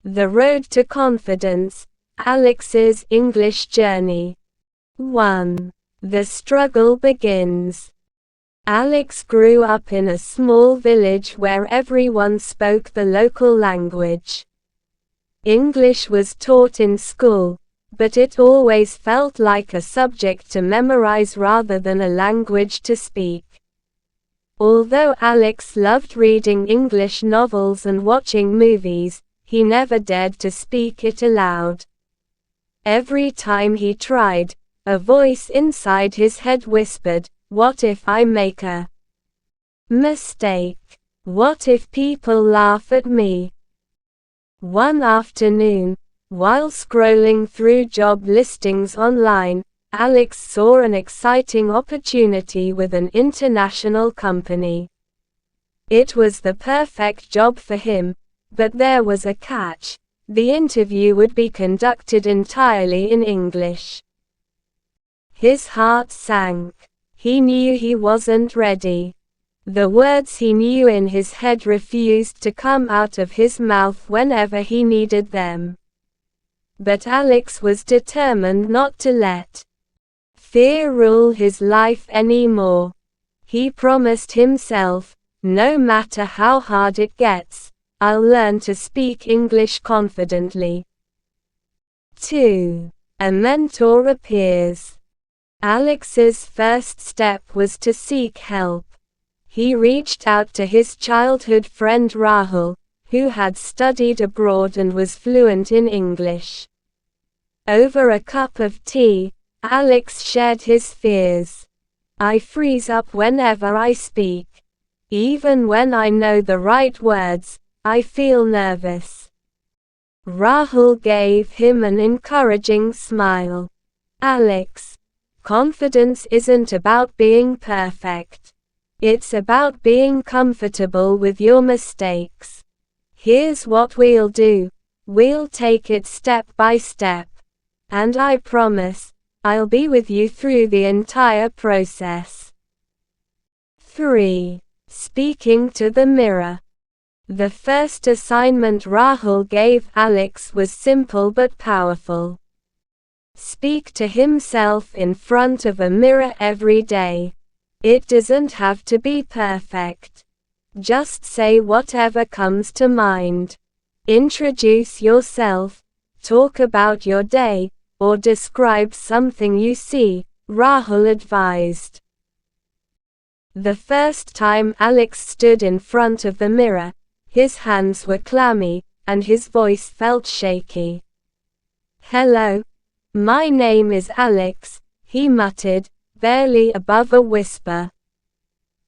The Road to Confidence, Alex's English Journey. 1. The struggle begins. Alex grew up in a small village where everyone spoke the local language. English was taught in school, but it always felt like a subject to memorize rather than a language to speak. Although Alex loved reading English novels and watching movies, he never dared to speak it aloud. Every time he tried, a voice inside his head whispered, "What if I make a mistake? What if people laugh at me?" One afternoon, while scrolling through job listings online, Alex saw an exciting opportunity with an international company. It was the perfect job for him, but there was a catch: the interview would be conducted entirely in English. His heart sank. He knew he wasn't ready. The words he knew in his head refused to come out of his mouth whenever he needed them. But Alex was determined not to let fear rule his life anymore. He promised himself, "No matter how hard it gets, I'll learn to speak English confidently." 2. A mentor appears. Alex's first step was to seek help. He reached out to his childhood friend Rahul, who had studied abroad and was fluent in English. Over a cup of tea, Alex shared his fears. "I freeze up whenever I speak. Even when I know the right words, I feel nervous." Rahul gave him an encouraging smile. "Alex, confidence isn't about being perfect. It's about being comfortable with your mistakes. Here's what we'll do: we'll take it step by step. And I promise, I'll be with you through the entire process." 3. Speaking to the mirror. The first assignment Rahul gave Alex was simple but powerful. Speak to himself in front of a mirror every day. It doesn't have to be perfect. Just say whatever comes to mind. Introduce yourself, talk about your day, or describe something you see, Rahul advised. The first time Alex stood in front of the mirror, his hands were clammy, and his voice felt shaky. "Hello. My name is Alex," he muttered, barely above a whisper.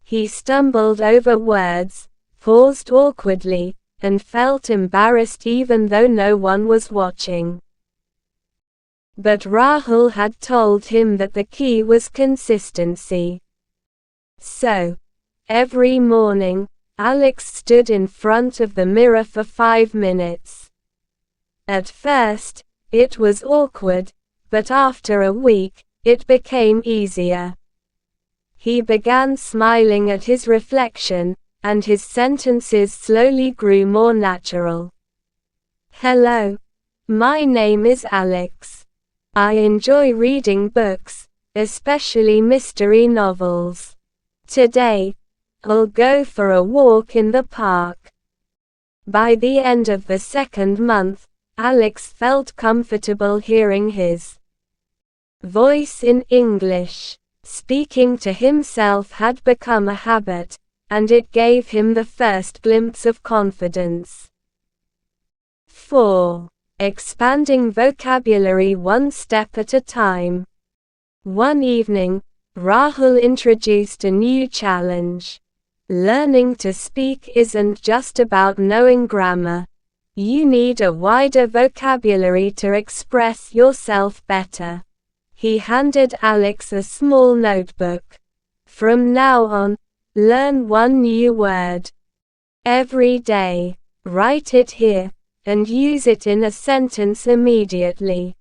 He stumbled over words, paused awkwardly, and felt embarrassed even though no one was watching. But Rahul had told him that the key was consistency. So, every morning, Alex stood in front of the mirror for 5 minutes. At first, it was awkward, but after a week, it became easier. He began smiling at his reflection, and his sentences slowly grew more natural. "Hello. My name is Alex. I enjoy reading books, especially mystery novels. Today, I'll go for a walk in the park." By the end of the second month, Alex felt comfortable hearing his voice in English. Speaking to himself had become a habit, and it gave him the first glimpse of confidence. 4. Expanding vocabulary one step at a time. One evening, Rahul introduced a new challenge. Learning to speak isn't just about knowing grammar. You need a wider vocabulary to express yourself better. He handed Alex a small notebook. "From now on, learn one new word every day. Write it here, and use it in a sentence immediately."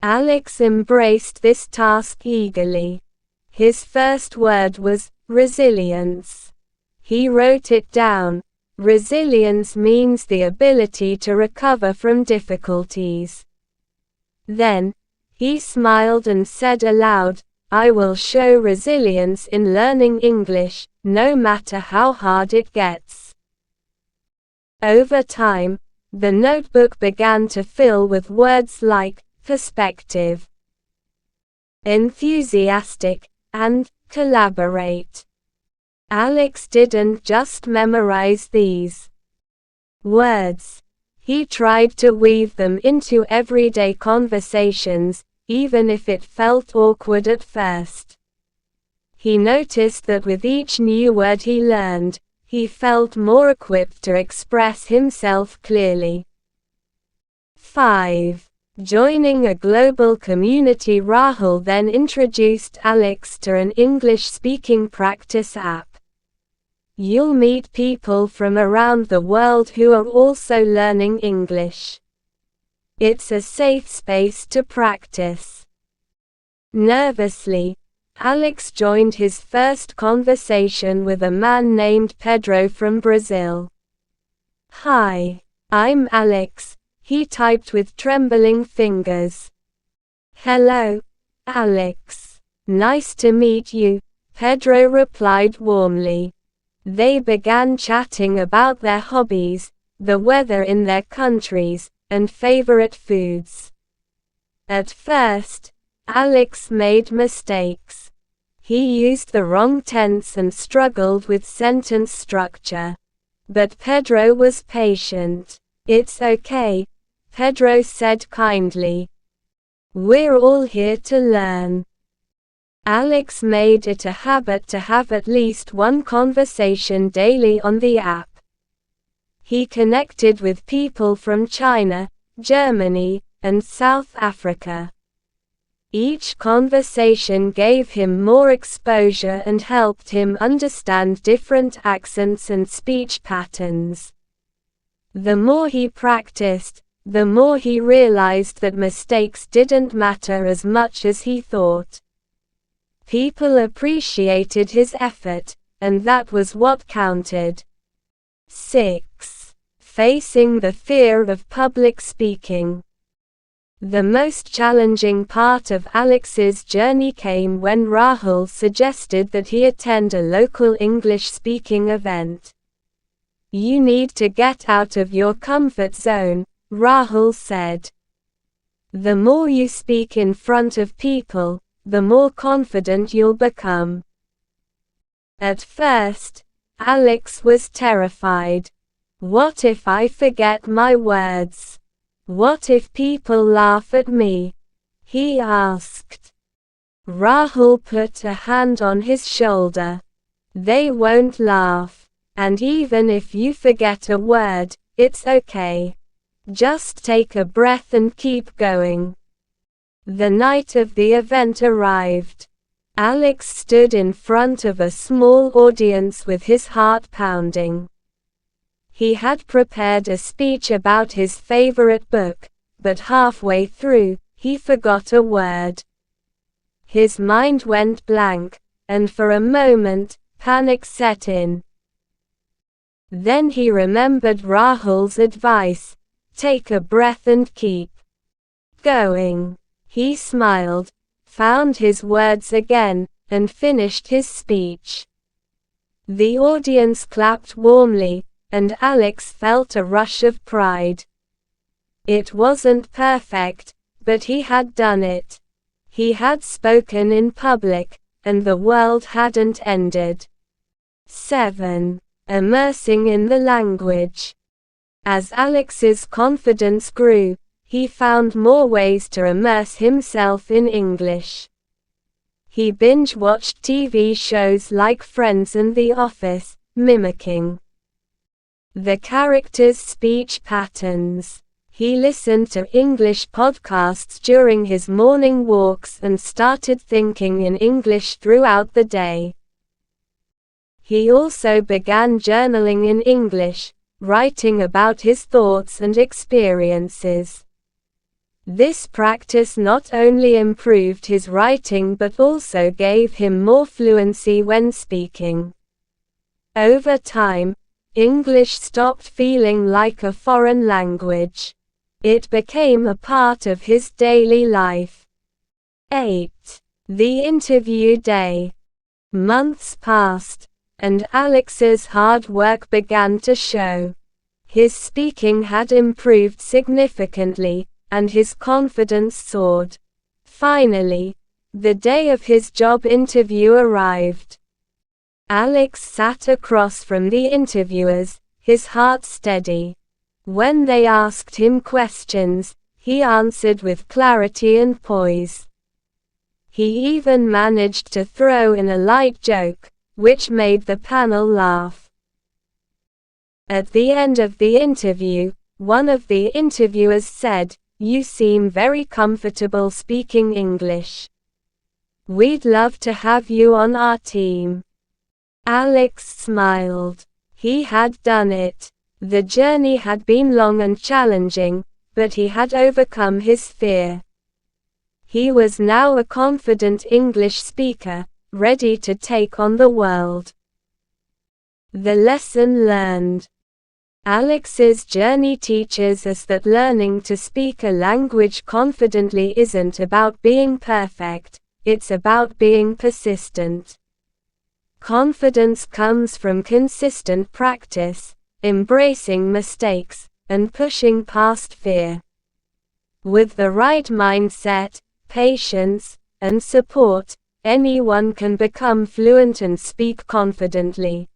Alex embraced this task eagerly. His first word was resilience. He wrote it down, Resilience means the ability to recover from difficulties. Then, he smiled and said aloud, "I will show resilience in learning English, no matter how hard it gets." Over time, the notebook began to fill with words like perspective, enthusiastic, and collaborate. Alex didn't just memorize these words. He tried to weave them into everyday conversations, even if it felt awkward at first. He noticed that with each new word he learned, he felt more equipped to express himself clearly. 5. Joining a global community. Rahul then introduced Alex to an English-speaking practice app. You'll meet people from around the world who are also learning English. It's a safe space to practice. Nervously, Alex joined his first conversation with a man named Pedro from Brazil. "Hi, I'm Alex," he typed with trembling fingers. "Hello, Alex. Nice to meet you," Pedro replied warmly. They began chatting about their hobbies, the weather in their countries, and favorite foods. At first, Alex made mistakes. He used the wrong tense and struggled with sentence structure. But Pedro was patient. "It's okay," Pedro said kindly. "We're all here to learn." Alex made it a habit to have at least one conversation daily on the app. He connected with people from China, Germany, and South Africa. Each conversation gave him more exposure and helped him understand different accents and speech patterns. The more he practiced, the more he realized that mistakes didn't matter as much as he thought. People appreciated his effort, and that was what counted. 6. Facing the fear of public speaking. The most challenging part of Alex's journey came when Rahul suggested that he attend a local English-speaking event. "You need to get out of your comfort zone," Rahul said. "The more you speak in front of people, the more confident you'll become." At first, Alex was terrified. "What if I forget my words? What if people laugh at me?" he asked. Rahul put a hand on his shoulder. "They won't laugh. And even if you forget a word, it's okay. Just take a breath and keep going." The night of the event arrived. Alex stood in front of a small audience with his heart pounding. He had prepared a speech about his favorite book, but halfway through, he forgot a word. His mind went blank, and for a moment, panic set in. Then he remembered Rahul's advice: "Take a breath and keep going." He smiled, found his words again, and finished his speech. The audience clapped warmly, and Alex felt a rush of pride. It wasn't perfect, but he had done it. He had spoken in public, and the world hadn't ended. 7. Immersing in the language. As Alex's confidence grew, he found more ways to immerse himself in English. He binge-watched TV shows like Friends and The Office, mimicking the characters' speech patterns. He listened to English podcasts during his morning walks and started thinking in English throughout the day. He also began journaling in English, writing about his thoughts and experiences. This practice not only improved his writing but also gave him more fluency when speaking. Over time, English stopped feeling like a foreign language. It became a part of his daily life. 8. The interview day. Months passed, and Alex's hard work began to show. His speaking had improved significantly, and his confidence soared. Finally, the day of his job interview arrived. Alex sat across from the interviewers, his heart steady. When they asked him questions, he answered with clarity and poise. He even managed to throw in a light joke, which made the panel laugh. At the end of the interview, one of the interviewers said, "You seem very comfortable speaking English. We'd love to have you on our team." Alex smiled. He had done it. The journey had been long and challenging, but he had overcome his fear. He was now a confident English speaker, ready to take on the world. The lesson learned. Alex's journey teaches us that learning to speak a language confidently isn't about being perfect, it's about being persistent. Confidence comes from consistent practice, embracing mistakes, and pushing past fear. With the right mindset, patience, and support, anyone can become fluent and speak confidently.